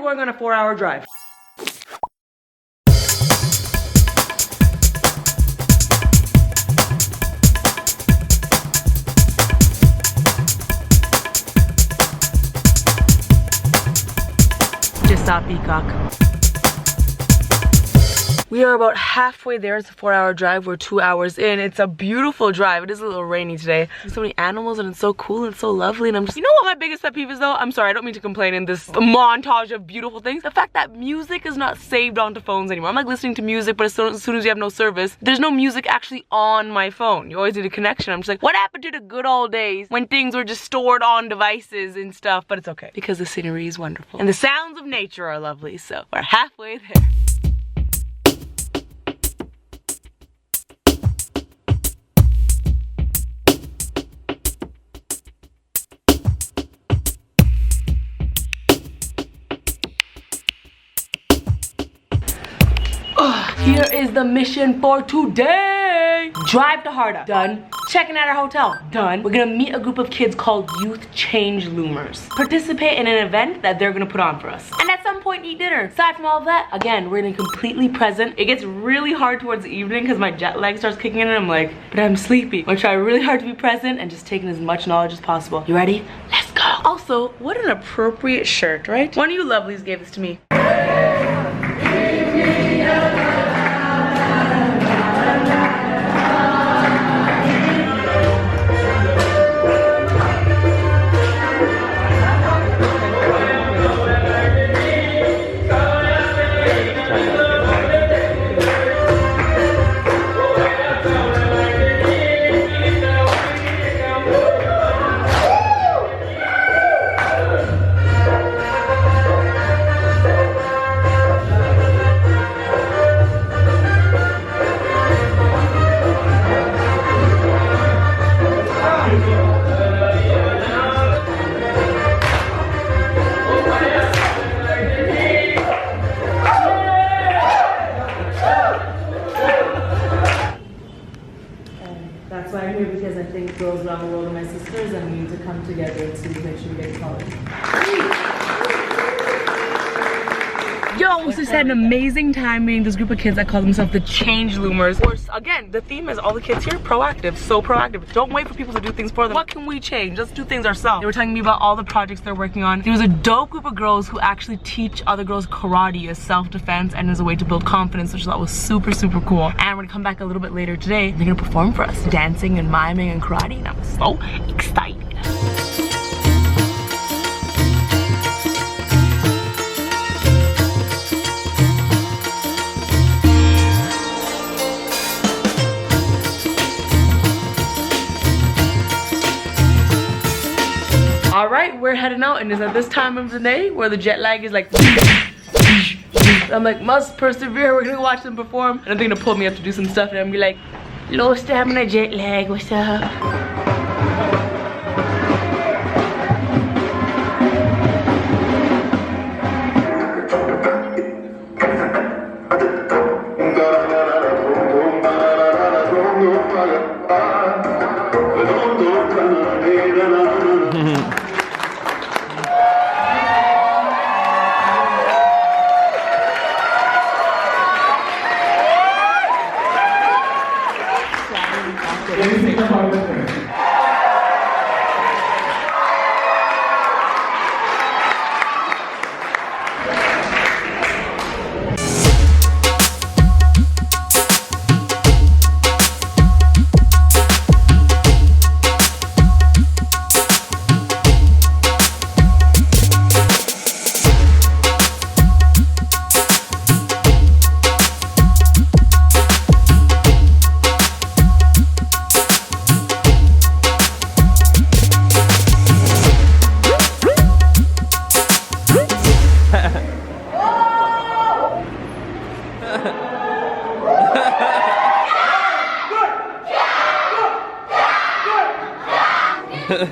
going on a 4-hour drive. Just saw a peacock. We are about halfway there. It's a 4-hour drive. We're 2 hours in. It's a beautiful drive. It is a little rainy today. There's so many animals and it's so cool and so lovely. And I'm just, you know what my biggest pet peeve is though? I'm sorry, I don't mean to complain in this montage of beautiful things. The fact that music is not saved onto phones anymore. I'm like listening to music, but as soon as you have no service, there's no music actually on my phone. You always need a connection. I'm just like, what happened to the good old days when things were just stored on devices and stuff? But it's okay because the scenery is wonderful and the sounds of nature are lovely. So we're halfway there. Here is the mission for today. Drive to Harda. Done. Checking out our hotel. Done. We're gonna meet a group of kids called Youth Changeloomers. Participate in an event that they're gonna put on for us. And at some point eat dinner. Aside from all of that, again, we're gonna be completely present. It gets really hard towards the evening because my jet lag starts kicking in and I'm like, but I'm sleepy. I'm gonna try really hard to be present and just take in as much knowledge as possible. You ready? Let's go. Also, what an appropriate shirt, right? One of you lovelies gave this to me. That's why I'm here, because I think girls around the world are my sisters and we need to come together to make sure we get college. Yo, we just had an amazing time meeting this group of kids that call themselves the Changeloomers. Again, the theme is all the kids here proactive, so proactive. Don't wait for people to do things for them. What can we change? Let's do things ourselves. They were telling me about all the projects they're working on. There was a dope group of girls who actually teach other girls karate as self-defense and as a way to build confidence, which I thought was super, super cool. And we're gonna come back a little bit later today. They're gonna perform for us, dancing and miming and karate, and I'm so excited. All right, we're heading out, and it's at this time of the day where the jet lag is like I'm like, must persevere. We're gonna watch them perform, and they're gonna pull me up to do some stuff, and I'm gonna be like, low stamina, jet lag, what's up? My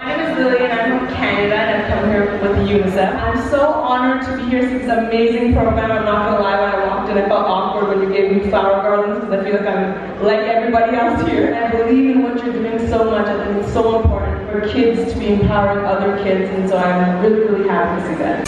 name is Lily and I'm from Canada and I've come here with UNICEF. I'm so honored to be here to this amazing program. I'm not gonna lie, when I walked in I felt awkward when you gave me flower garlands because I feel like I'm like everybody else here. And I believe in what you're doing so much. I think it's so important for for kids to be empowering other kids, and so I'm really, really happy to see that.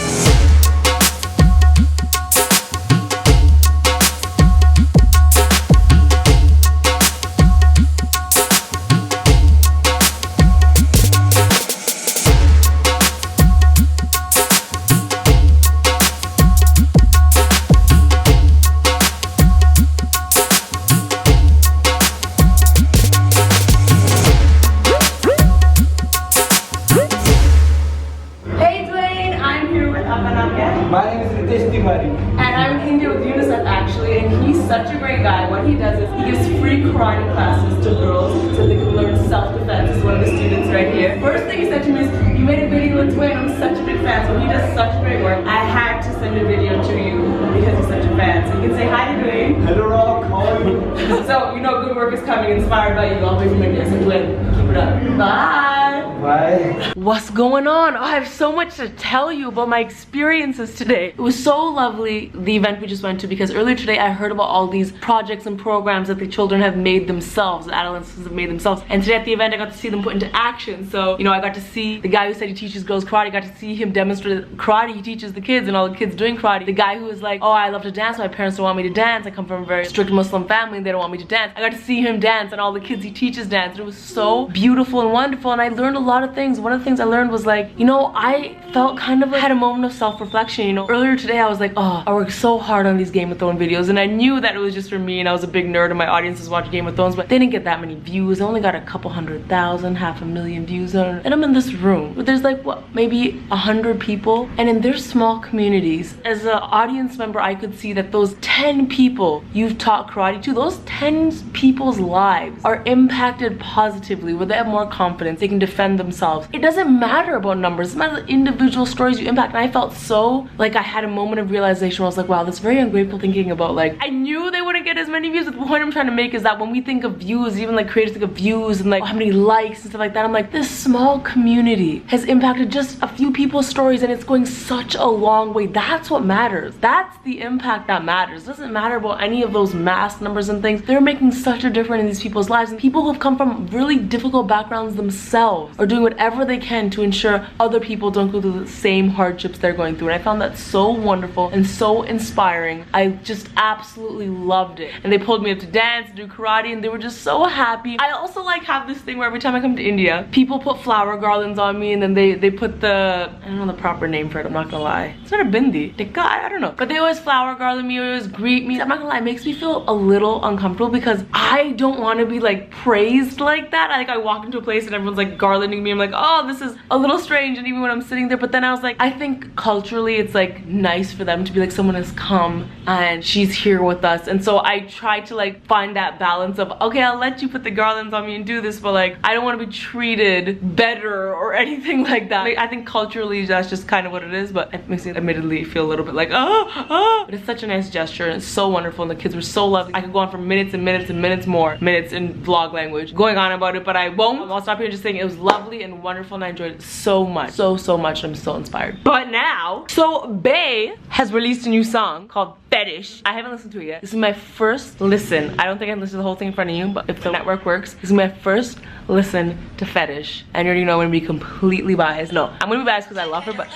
And I'm in India with UNICEF actually, and he's such a great guy. What he does is he gives free karate classes to girls so they can learn self-defense. Is one of the students right here. First thing he said to me is, you made a video with Dwayne, I'm such a big fan, so he does such great work. I had to send a video to you because he's such a fan. So you can say hi to Dwayne. Hello Rock, how are you? So you know good work is coming, inspired by you, all the way from India. So Dwayne, keep it up. Bye! Bye. What's going on? Oh, I have so much to tell you about my experiences today. It was so lovely, the event we just went to, because earlier today I heard about all these projects and programs that the children have made themselves, the adolescents have made themselves. And today at the event I got to see them put into action. So, you know, I got to see the guy who said he teaches girls karate, I got to see him demonstrate karate he teaches the kids and all the kids doing karate. The guy who was like, oh, I love to dance, my parents don't want me to dance, I come from a very strict Muslim family and they don't want me to dance. I got to see him dance and all the kids he teaches dance. And it was so beautiful and wonderful, and I learned a lot of things. One of the things I learned was like, you know, I felt kind of like, had a moment of self-reflection. You know, earlier today I was like, oh, I worked so hard on these Game of Thrones videos, and I knew that it was just for me, and I was a big nerd and my audience is watching Game of Thrones, but they didn't get that many views. I only got a couple 100,000, 500,000 views on it. And I'm in this room where there's like, what, maybe 100 people, and in their small communities, as an audience member I could see that those 10 people you've taught karate to, those 10 people's lives are impacted positively, where they have more confidence, they can defend themselves. It doesn't matter about numbers, it matters the individual stories you impact. And I felt so like I had a moment of realization where I was like, wow, that's very ungrateful thinking about, like, I knew they wouldn't get as many views. But the point I'm trying to make is that when we think of views, even like creators think of views and like how many likes and stuff like that, I'm like, this small community has impacted just a few people's stories, and it's going such a long way. That's what matters. That's the impact that matters. It doesn't matter about any of those mass numbers and things. They're making such a difference in these people's lives, and people who have come from really difficult backgrounds themselves are doing whatever they can to ensure other people don't go through the same hardships they're going through. And I found that so wonderful and so inspiring. I just absolutely loved it. And they pulled me up to dance, do karate, and they were just so happy. I also like have this thing where every time I come to India, people put flower garlands on me, and then they put the, I don't know the proper name for it, I'm not gonna lie. It's not a bindi, tikka, I don't know. But they always flower garland me, always greet me. I'm not gonna lie, it makes me feel a little uncomfortable because I don't want to be like praised like that. I walk into a place and everyone's like garlanding me. I'm like, oh, this is a little strange. And even when I'm sitting there, but then I was like, I think culturally it's like nice for them to be like, someone has come and she's here with us. And so I try to like find that balance of, okay, I'll let you put the garlands on me and do this, but like I don't want to be treated better or anything like that. Like, I think culturally that's just kind of what it is, but it makes me admittedly feel a little bit like, but it's such a nice gesture and it's so wonderful, and the kids were so lovely. I could go on for minutes and minutes and minutes more, minutes in vlog language, going on about it, but I won't. I'll stop here just saying it was lovely and wonderful, and I enjoyed it so much, so much. I'm so inspired. But now, so Bae has released a new song called Fetish. I haven't listened to it yet. This is my first listen. I don't think I can listen to the whole thing in front of you, but if the network works, this is my first listen to Fetish. And you already know I'm gonna be completely biased. No, I'm gonna be biased because I love her, but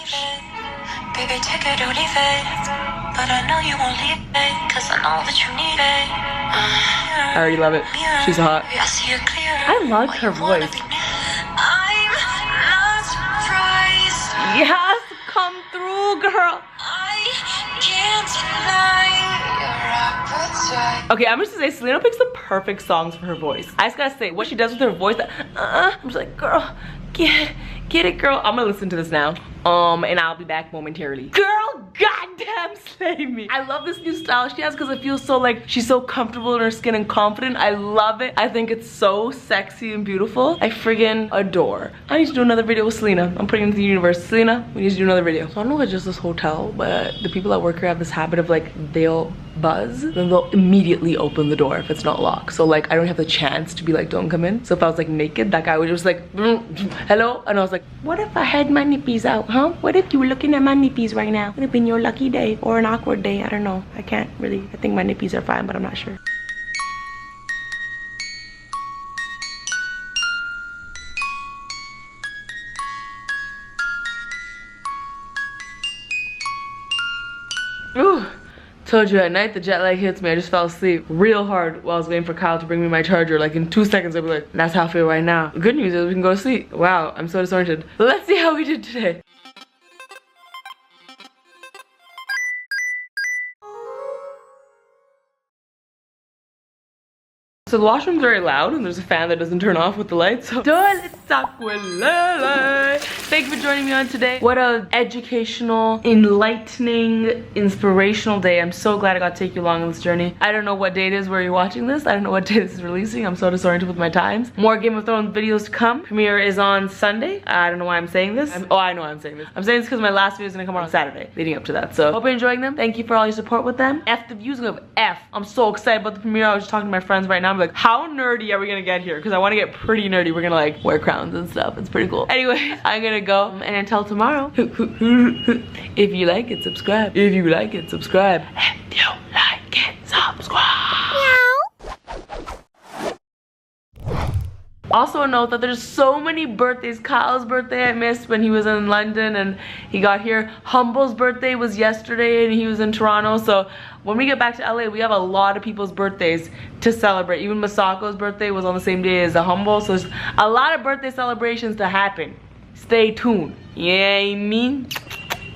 baby, take it or leave it. But I know you won't leave it, cause I know that you need it. I already love it. She's hot. I like her voice. I'm not surprised. Yes, come through, girl. I can't deny your appetite. Okay, I'm just gonna say Selena picks the perfect songs for her voice. I just gotta say, what she does with her voice, I'm just like, girl, get it, girl. I'm gonna listen to this now. And I'll be back momentarily. Girl, goddamn slay me. I love this new style she has because it feels so like she's so comfortable in her skin and confident. I love it. I think it's so sexy and beautiful. I friggin' adore. I need to do another video with Selena. I'm putting it into the universe. Selena, we need to do another video. So I don't know if it's just this hotel, but the people that work here have this habit of like, they'll buzz, then they'll immediately open the door if it's not locked. So like, I don't have the chance to be like, don't come in. So if I was like naked, that guy would just like, hello? And I was like, what if I had my nippies out? Huh? What if you were looking at my nippies right now? It would have been your lucky day or an awkward day. I don't know. I can't really. I think my nippies are fine, but I'm not sure. Ooh. Told you at night the jet lag hits me. I just fell asleep real hard while I was waiting for Kyle to bring me my charger. Like in 2 seconds I'll be like, that's how I feel right now. The good news is we can go to sleep. Wow, I'm so disoriented. Let's see how we did today. So the washroom's very loud and there's a fan that doesn't turn off with the lights. So thank you for joining me on today. What a educational, enlightening, inspirational day. I'm so glad I got to take you along on this journey. I don't know what day it is where you're watching this. I don't know what day this is releasing. I'm so disoriented with my times. More Game of Thrones videos to come. Premiere is on Sunday. I don't know why I'm saying this. Oh, I know why I'm saying this. I'm saying this because my last video is gonna come out on Saturday, leading up to that. So hope you're enjoying them. Thank you for all your support with them. F the views, I'm gonna F. I'm so excited about the premiere. I was just talking to my friends right now. I'm like, how nerdy are we gonna get here? Because I want to get pretty nerdy. We're gonna like wear crowns and stuff. It's pretty cool. Anyway, I'm gonna go, and until tomorrow, if you like it, subscribe. If you like it, subscribe. If you like it, subscribe. Also a note that there's so many birthdays. Kyle's birthday I missed when he was in London and he got here. Humble's birthday was yesterday and he was in Toronto. So when we get back to LA, we have a lot of people's birthdays to celebrate. Even Masako's birthday was on the same day as the Humble. So there's a lot of birthday celebrations to happen. Stay tuned. Yeah, I mean.